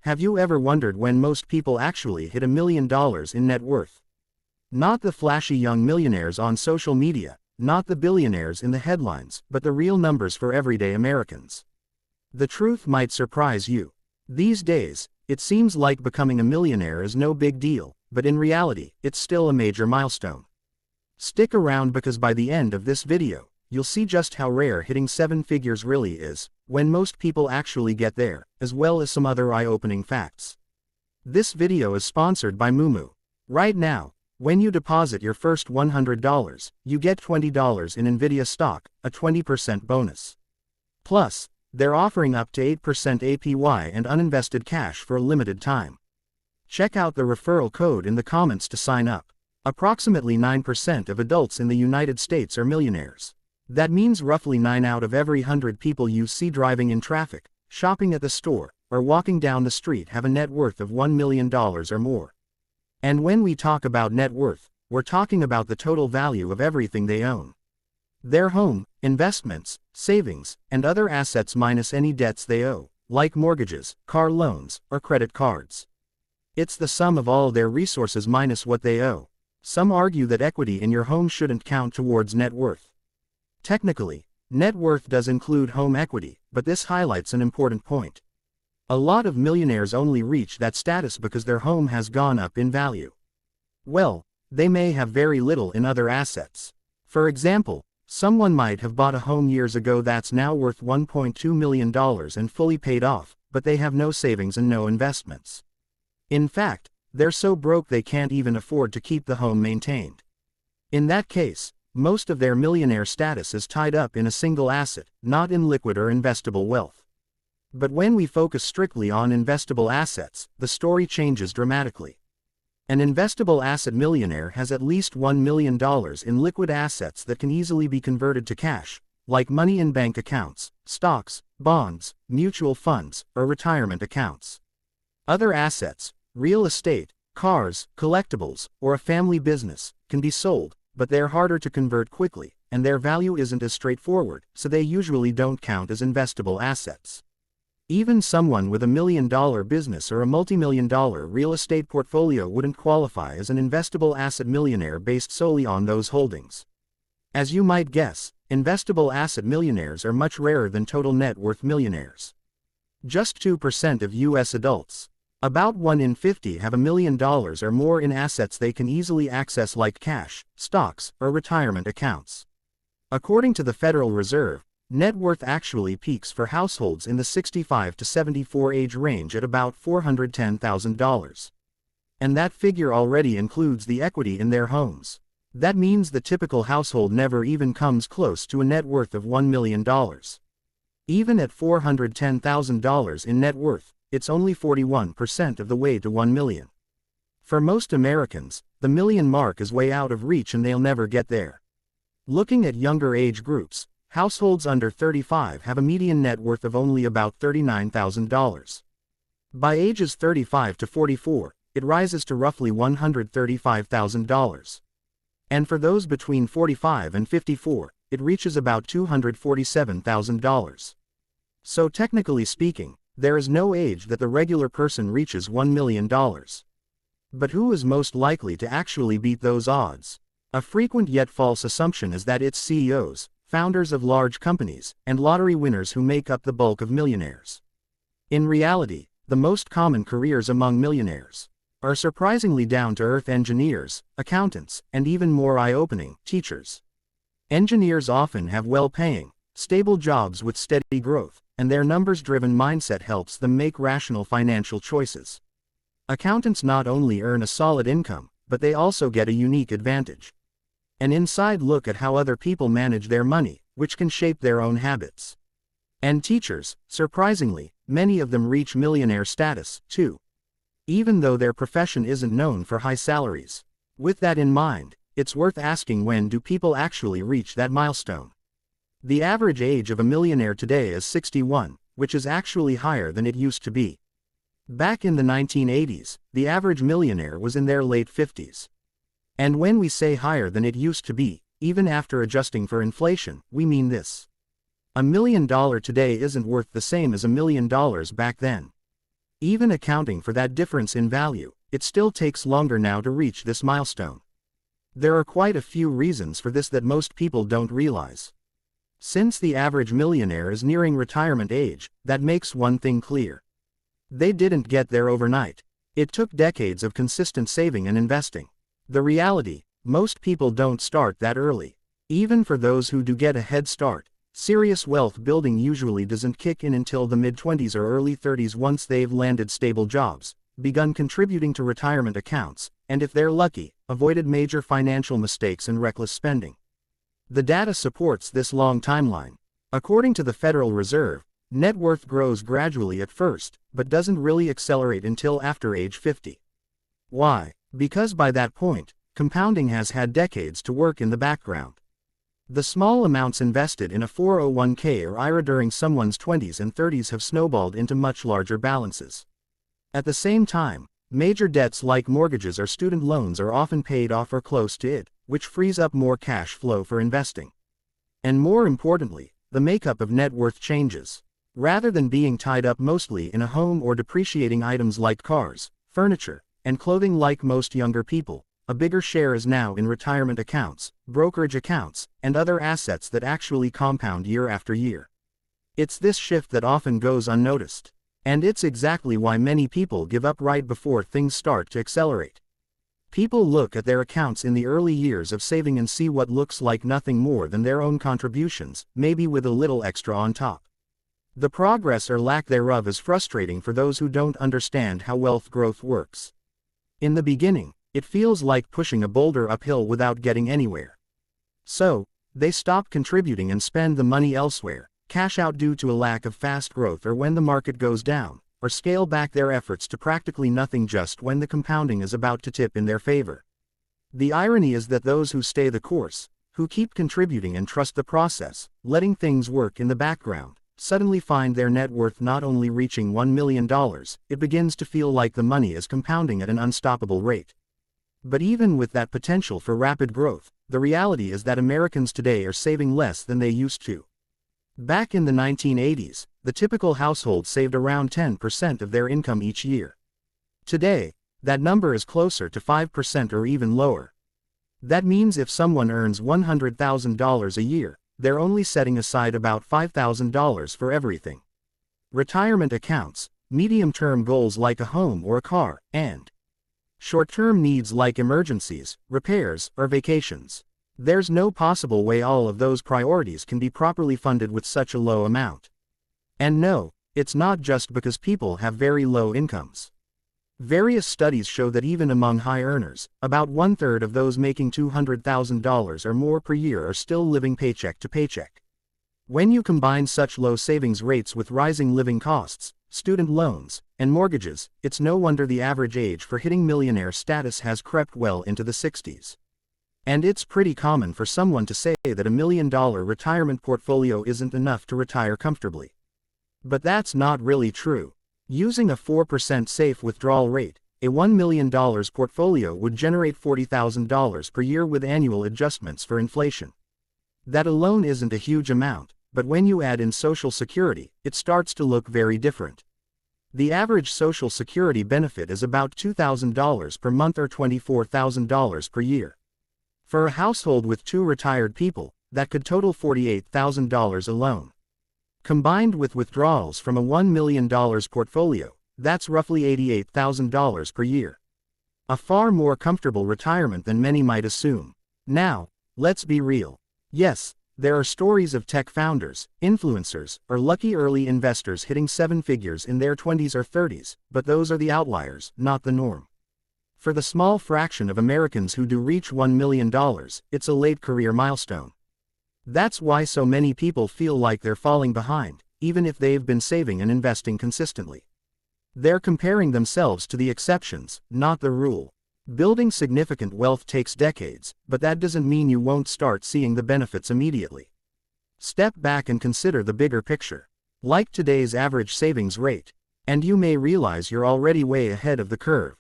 Have you ever wondered when most people actually hit $1 million in net worth? Not the flashy young millionaires on social media, not the billionaires in the headlines, but the real numbers for everyday Americans. The truth might surprise you. These days, it seems like becoming a millionaire is no big deal, but in reality, it's still a major milestone. Stick around because by the end of this video, you'll see just how rare hitting 7 figures really is, when most people actually get there, as well as some other eye-opening facts. This video is sponsored by Moomoo. Right now, when you deposit your first $100, you get $20 in Nvidia stock, a 20% bonus. Plus, they're offering up to 8% APY and uninvested cash for a limited time. Check out the referral code in the comments to sign up. Approximately 9% of adults in the United States are millionaires. That means roughly 9 out of every 100 people you see driving in traffic, shopping at the store, or walking down the street have a net worth of $1 million or more. And when we talk about net worth, we're talking about the total value of everything they own. Their home, investments, savings, and other assets minus any debts they owe, like mortgages, car loans, or credit cards. It's the sum of all their resources minus what they owe. Some argue that equity in your home shouldn't count towards net worth. Technically, net worth does include home equity, but this highlights an important point. A lot of millionaires only reach that status because their home has gone up in value. Well, they may have very little in other assets. For example, someone might have bought a home years ago that's now worth $1.2 million and fully paid off, but they have no savings and no investments. In fact, they're so broke they can't even afford to keep the home maintained. In that case, most of their millionaire status is tied up in a single asset, not in liquid or investable wealth. But when we focus strictly on investable assets, the story changes dramatically. An investable asset millionaire has at least $1 million in liquid assets that can easily be converted to cash, like money in bank accounts, stocks, bonds, mutual funds, or retirement accounts. Other assets, real estate, cars, collectibles, or a family business, can be sold, but they're harder to convert quickly, and their value isn't as straightforward, so they usually don't count as investable assets. Even someone with $1 million business or a multi-million-dollar real estate portfolio wouldn't qualify as an investable asset millionaire based solely on those holdings. As you might guess, investable asset millionaires are much rarer than total net worth millionaires. Just 2% of U.S. adults, about 1 in 50, have $1 million or more in assets they can easily access like cash, stocks, or retirement accounts. According to the Federal Reserve, net worth actually peaks for households in the 65 to 74 age range at about $410,000. And that figure already includes the equity in their homes. That means the typical household never even comes close to a net worth of $1 million. Even at $410,000 in net worth, it's only 41% of the way to $1 million. For most Americans, the million mark is way out of reach and they'll never get there. Looking at younger age groups, households under 35 have a median net worth of only about $39,000. By ages 35 to 44, it rises to roughly $135,000. And for those between 45 and 54, it reaches about $247,000. So technically speaking, there is no age that the regular person reaches $1 million. But who is most likely to actually beat those odds? A frequent yet false assumption is that it's CEOs, founders of large companies, and lottery winners who make up the bulk of millionaires. In reality, the most common careers among millionaires are surprisingly down-to-earth engineers, accountants, and even more eye-opening, teachers. Engineers often have well-paying, stable jobs with steady growth, and their numbers-driven mindset helps them make rational financial choices. Accountants not only earn a solid income, but they also get a unique advantage: an inside look at how other people manage their money, which can shape their own habits. And teachers, surprisingly, many of them reach millionaire status, too, even though their profession isn't known for high salaries. With that in mind, it's worth asking, when do people actually reach that milestone? The average age of a millionaire today is 61, which is actually higher than it used to be. Back in the 1980s, the average millionaire was in their late 50s. And when we say higher than it used to be, even after adjusting for inflation, we mean this: $1 million today isn't worth the same as $1 million back then. Even accounting for that difference in value, it still takes longer now to reach this milestone. There are quite a few reasons for this that most people don't realize. Since the average millionaire is nearing retirement age, that makes one thing clear. They didn't get there overnight. It took decades of consistent saving and investing. The reality, most people don't start that early. Even for those who do get a head start, serious wealth building usually doesn't kick in until the mid-20s or early 30s once they've landed stable jobs, begun contributing to retirement accounts, and if they're lucky, avoided major financial mistakes and reckless spending. The data supports this long timeline. According to the Federal Reserve, net worth grows gradually at first, but doesn't really accelerate until after age 50. Why? Because by that point, compounding has had decades to work in the background. The small amounts invested in a 401k or IRA during someone's 20s and 30s have snowballed into much larger balances. At the same time, major debts like mortgages or student loans are often paid off or close to it, which frees up more cash flow for investing. And more importantly, the makeup of net worth changes. Rather than being tied up mostly in a home or depreciating items like cars, furniture, and clothing like most younger people, a bigger share is now in retirement accounts, brokerage accounts, and other assets that actually compound year after year. It's this shift that often goes unnoticed. And it's exactly why many people give up right before things start to accelerate. People look at their accounts in the early years of saving and see what looks like nothing more than their own contributions, maybe with a little extra on top. The progress or lack thereof is frustrating for those who don't understand how wealth growth works. In the beginning, it feels like pushing a boulder uphill without getting anywhere. So, they stop contributing and spend the money elsewhere, cash out due to a lack of fast growth or when the market goes down, or scale back their efforts to practically nothing just when the compounding is about to tip in their favor. The irony is that those who stay the course, who keep contributing and trust the process, letting things work in the background, suddenly find their net worth not only reaching $1 million, it begins to feel like the money is compounding at an unstoppable rate. But even with that potential for rapid growth, the reality is that Americans today are saving less than they used to. Back in the 1980s, the typical household saved around 10% of their income each year. Today, that number is closer to 5% or even lower. That means if someone earns $100,000 a year, they're only setting aside about $5,000 for everything. Retirement accounts, medium-term goals like a home or a car, and short-term needs like emergencies, repairs, or vacations. There's no possible way all of those priorities can be properly funded with such a low amount. And no, it's not just because people have very low incomes. Various studies show that even among high earners, about 1/3 of those making $200,000 or more per year are still living paycheck to paycheck. When you combine such low savings rates with rising living costs, student loans, and mortgages, it's no wonder the average age for hitting millionaire status has crept well into the 60s. And it's pretty common for someone to say that $1 million retirement portfolio isn't enough to retire comfortably. But that's not really true. Using a 4% safe withdrawal rate, a $1 million portfolio would generate $40,000 per year with annual adjustments for inflation. That alone isn't a huge amount, but when you add in Social Security, it starts to look very different. The average Social Security benefit is about $2,000 per month or $24,000 per year. For a household with 2 retired people, that could total $48,000 alone. Combined with withdrawals from a $1 million portfolio, that's roughly $88,000 per year. A far more comfortable retirement than many might assume. Now, let's be real. Yes, there are stories of tech founders, influencers, or lucky early investors hitting 7 figures in their 20s or 30s, but those are the outliers, not the norm. For the small fraction of Americans who do reach $1 million, it's a late career milestone. That's why so many people feel like they're falling behind, even if they've been saving and investing consistently. They're comparing themselves to the exceptions, not the rule. Building significant wealth takes decades, but that doesn't mean you won't start seeing the benefits immediately. Step back and consider the bigger picture. Like today's average savings rate, and you may realize you're already way ahead of the curve.